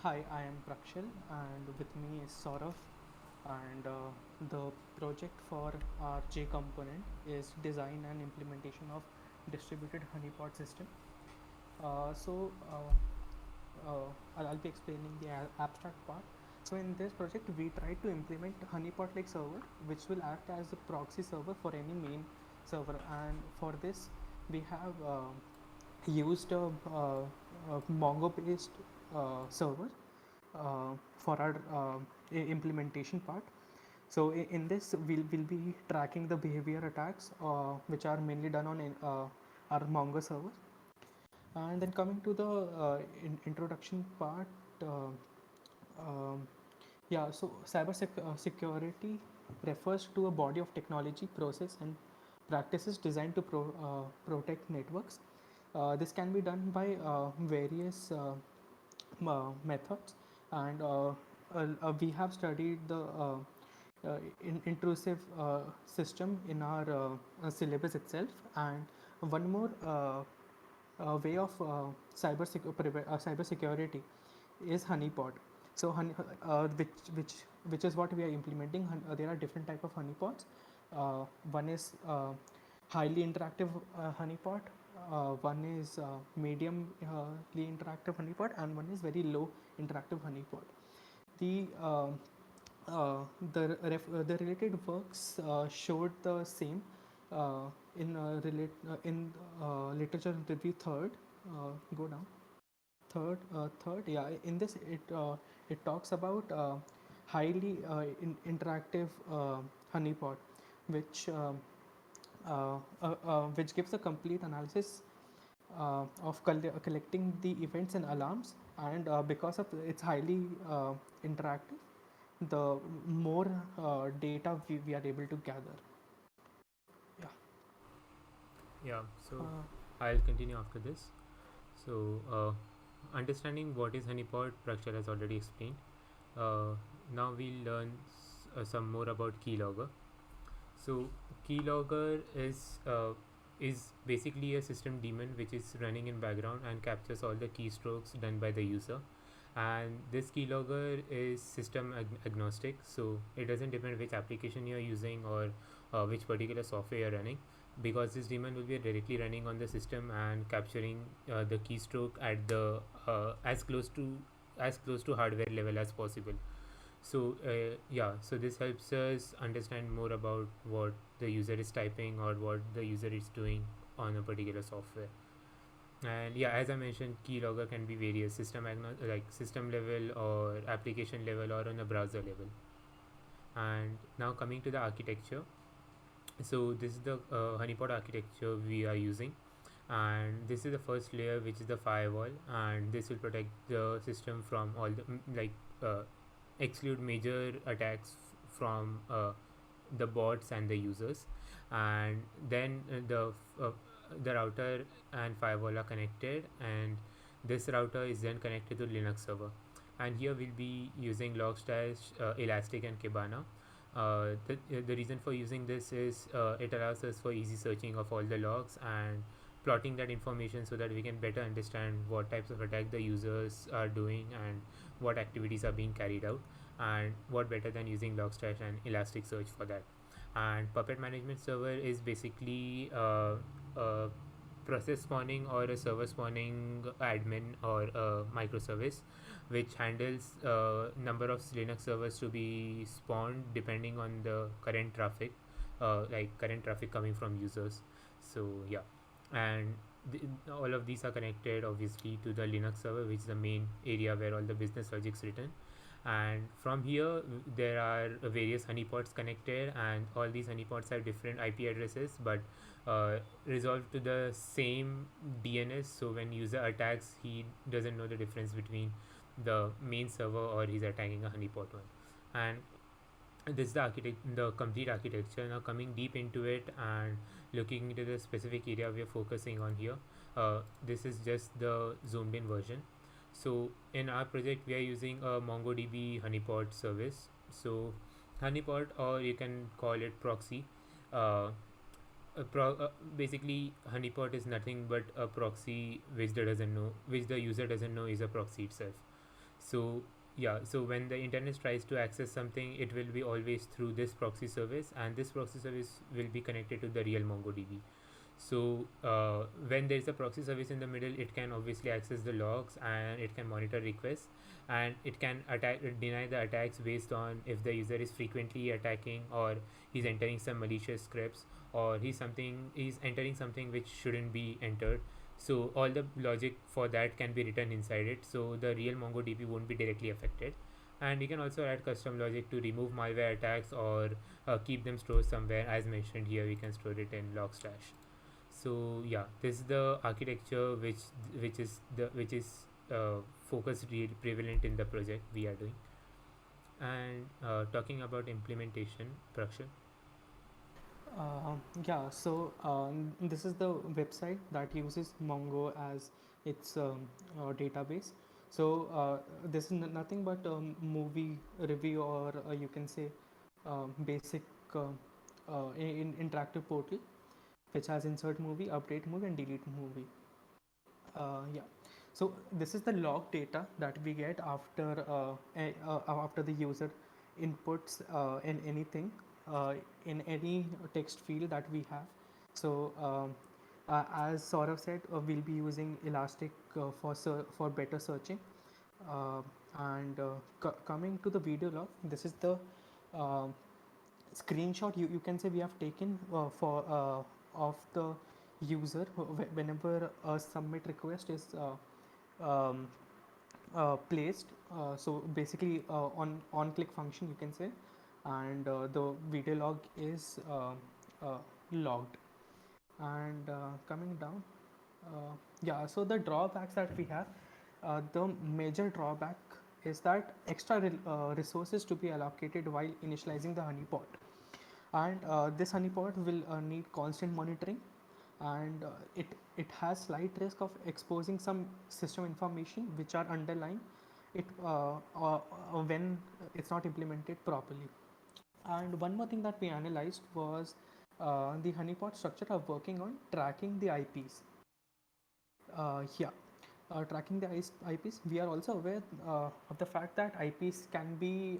Hi, I am Prakshal, and with me is Saurav. And the project for our J component is design and implementation of distributed honeypot system. I'll be explaining the abstract part. So in this project, we try to implement honeypot-like server, which will act as a proxy server for any main server. And for this, we have used a Mongo-based server for our implementation part. So in this, we'll be tracking the behavior attacks, which are mainly done on our Mongo server. And then coming to the introduction part, uh, um, yeah, so security refers to a body of technology, process, and practices designed to protect networks. This can be done by various methods, and we have studied the intrusive system in our syllabus itself. And one more way of cyber security is honeypot. So which is what we are implementing. There are different type of honeypots. One is highly interactive honeypot. One is mediumly interactive honeypot, and one is very low interactive honeypot. The the related works showed the same in literature review third. Go down. Third, yeah. In this, it talks about highly interactive honeypot, which which gives a complete analysis collecting the events and alarms. And because of it's highly interactive, the more data we are able to gather. Yeah. Yeah, so Uh, I'll continue after this. So, understanding what is honeypot, Prakshal has already explained. Uh, Now we'll learn some more about keylogger. So, keylogger is basically a system daemon which is running in background and captures all the keystrokes done by the user. And this keylogger is system agnostic, so it doesn't depend which application you are using or which particular software you're running, because this daemon will be directly running on the system and capturing the keystroke at the as close to hardware level as possible. So yeah, so this helps us understand more about what the user is typing or what the user is doing on a particular software. And yeah, as I mentioned, keylogger can be various like system level or application level or on a browser level. And now coming to the architecture, so this is the honeypot architecture we are using, and this is the first layer, which is the firewall, and this will protect the system from all the exclude major attacks from the bots and the users. And then the router and firewall are connected, and this router is then connected to Linux server. And here we'll be using Logstash, Elastic, and Kibana. The reason for using this is it allows us for easy searching of all the logs and plotting that information so that we can better understand what types of attack the users are doing and what activities are being carried out. And what better than using Logstash and Elasticsearch for that. And Puppet Management Server is basically a process spawning or a server spawning admin or a microservice which handles number of Linux servers to be spawned depending on the current traffic, like current traffic coming from users. So yeah, and all of these are connected obviously to the Linux server, which is the main area where all the business logic is written. And from here there are various honeypots connected, and all these honeypots have different IP addresses but resolved to the same DNS. So when user attacks, he doesn't know the difference between the main server or he's attacking a honeypot one. And this is the complete architecture. Now coming deep into it and looking into the specific area we are focusing on here, this is just the zoomed in version. So in our project we are using a MongoDB honeypot service. So honeypot, or you can call it proxy, uh, basically honeypot is nothing but a proxy which the user doesn't know is a proxy itself. So yeah, so when the internet tries to access something, it will be always through this proxy service, and this proxy service will be connected to the real MongoDB. So when there is a proxy service in the middle, it can obviously access the logs, and it can monitor requests, and it can attack deny the attacks based on if the user is frequently attacking, or he's entering some malicious scripts, or he's entering something which shouldn't be entered. So all the logic for that can be written inside it, so the real MongoDB won't be directly affected. And you can also add custom logic to remove malware attacks, or keep them stored somewhere. As mentioned here, we can store it in log slash. So yeah, this is the architecture which is focused really prevalent in the project we are doing. And talking about implementation, Prakshan. Yeah, so this is the website that uses Mongo as its database. So this is nothing but movie review, or you can say basic interactive portal which has insert movie, update movie, and delete movie. Yeah. So this is the log data that we get after the user inputs in anything, in any text field that we have. So as Saurav said, we'll be using Elastic for better searching. Uh, and coming to the video log, this is the uh, screenshot you can say we have taken for of the user whenever a submit request is um, placed. So basically on click function you can say, and the video log is logged. And coming down, yeah, so the drawbacks that we have, the major drawback is that extra resources to be allocated while initializing the honeypot, and this honeypot will need constant monitoring, and it has slight risk of exposing some system information which are underlying it when it's not implemented properly. And one more thing that we analyzed was the honeypot structure of working on tracking the IPs. Yeah, tracking the IPs. We are also aware of the fact that IPs can be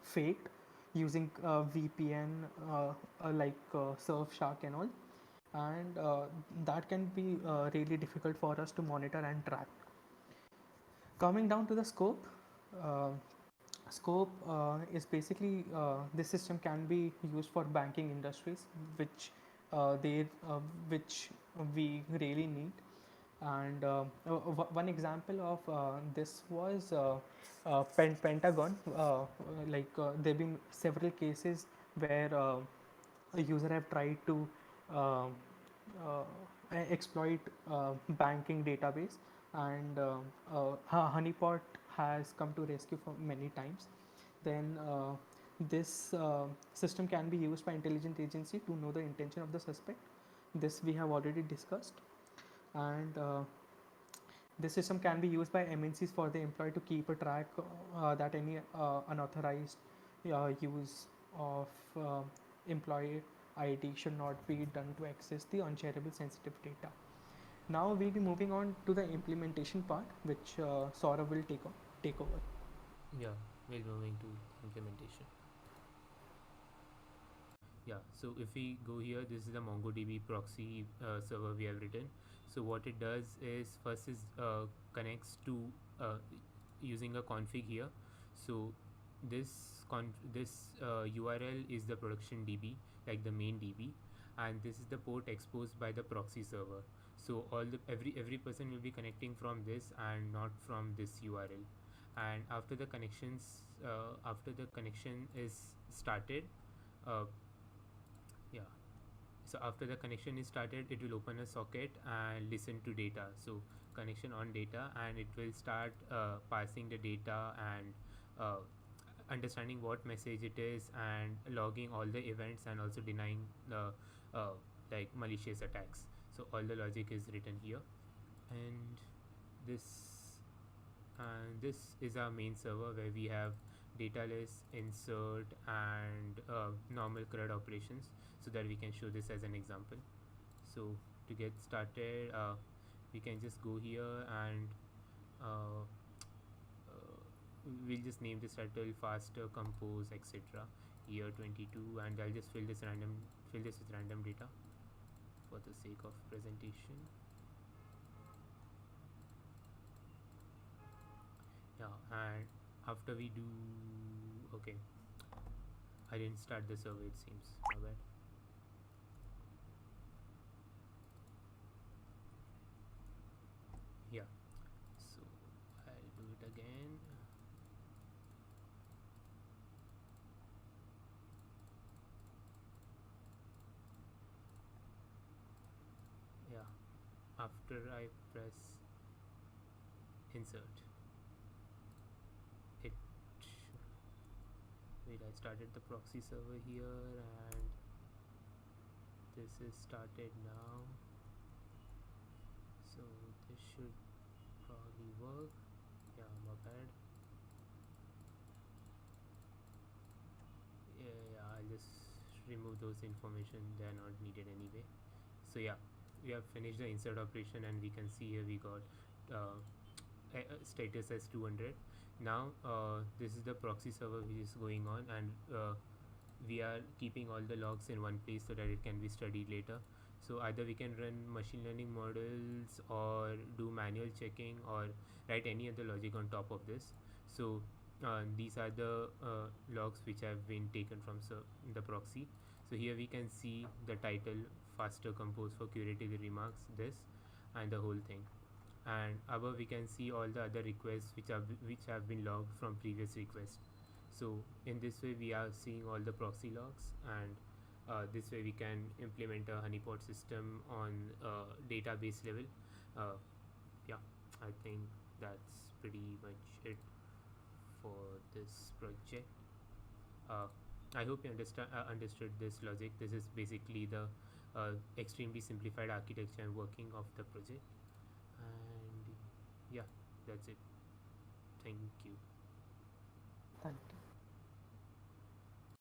faked using VPN, like Surfshark and all, and that can be really difficult for us to monitor and track. Coming down to the scope, uh, is basically this system can be used for banking industries, which they which we really need. And one example of this was Pentagon. There have been several cases where a user have tried to uh, uh, exploit banking database, and honeypot has come to rescue for many times. Then this system can be used by intelligence agency to know the intention of the suspect. This we have already discussed. And this system can be used by MNCs for the employee to keep a track that any unauthorized use of employee ID should not be done to access the unshareable sensitive data. Now we'll be moving on to the implementation part, which Saurav will take over. Yeah, we're moving to implementation. Yeah, so if we go here, this is the MongoDB proxy server we have written. So what it does is, first is connects to uh, using a config here. So this URL is the production DB, like the main DB, and this is the port exposed by the proxy server. So every person will be connecting from this and not from this URL. And after the connection is started, uh, yeah, so after the connection is started, it will open a socket and listen to data. So connection on data, and it will start parsing the data, and uh, understanding what message it is, and logging all the events, and also denying the like malicious attacks. So all the logic is written here. And this this is our main server, where we have data list, insert, and normal CRUD operations, so that we can show this as an example. So to get started, we can just go here, and uh, we'll just name this title faster compose etc year 22, and I'll just fill this with random data for the sake of presentation. Yeah, and after we do, okay, I didn't start the survey, it seems, my bad. Yeah, so I'll do it again. Yeah, after I press insert, it wait, I started the proxy server here, and this is started now, so this should probably work. Yeah, my bad. Yeah, I'll just remove those information, they are not needed anyway. So yeah, we have finished the insert operation, and we can see here we got uh, status as 200. Now this is the proxy server which is going on, and we are keeping all the logs in one place so that it can be studied later. So either we can run machine learning models or do manual checking or write any other logic on top of this. So these are the logs which have been taken from the proxy. So here we can see the title faster compose for curative remarks, this and the whole thing, and above we can see all the other requests which have been logged from previous requests. So in this way we are seeing all the proxy logs, and this way we can implement a honeypot system on database level. uh, yeah, I think that's pretty much it for this project. uh, I hope you understood this logic. This is basically the extremely simplified architecture and working of the project, and yeah, that's it. Thank you. Thank you.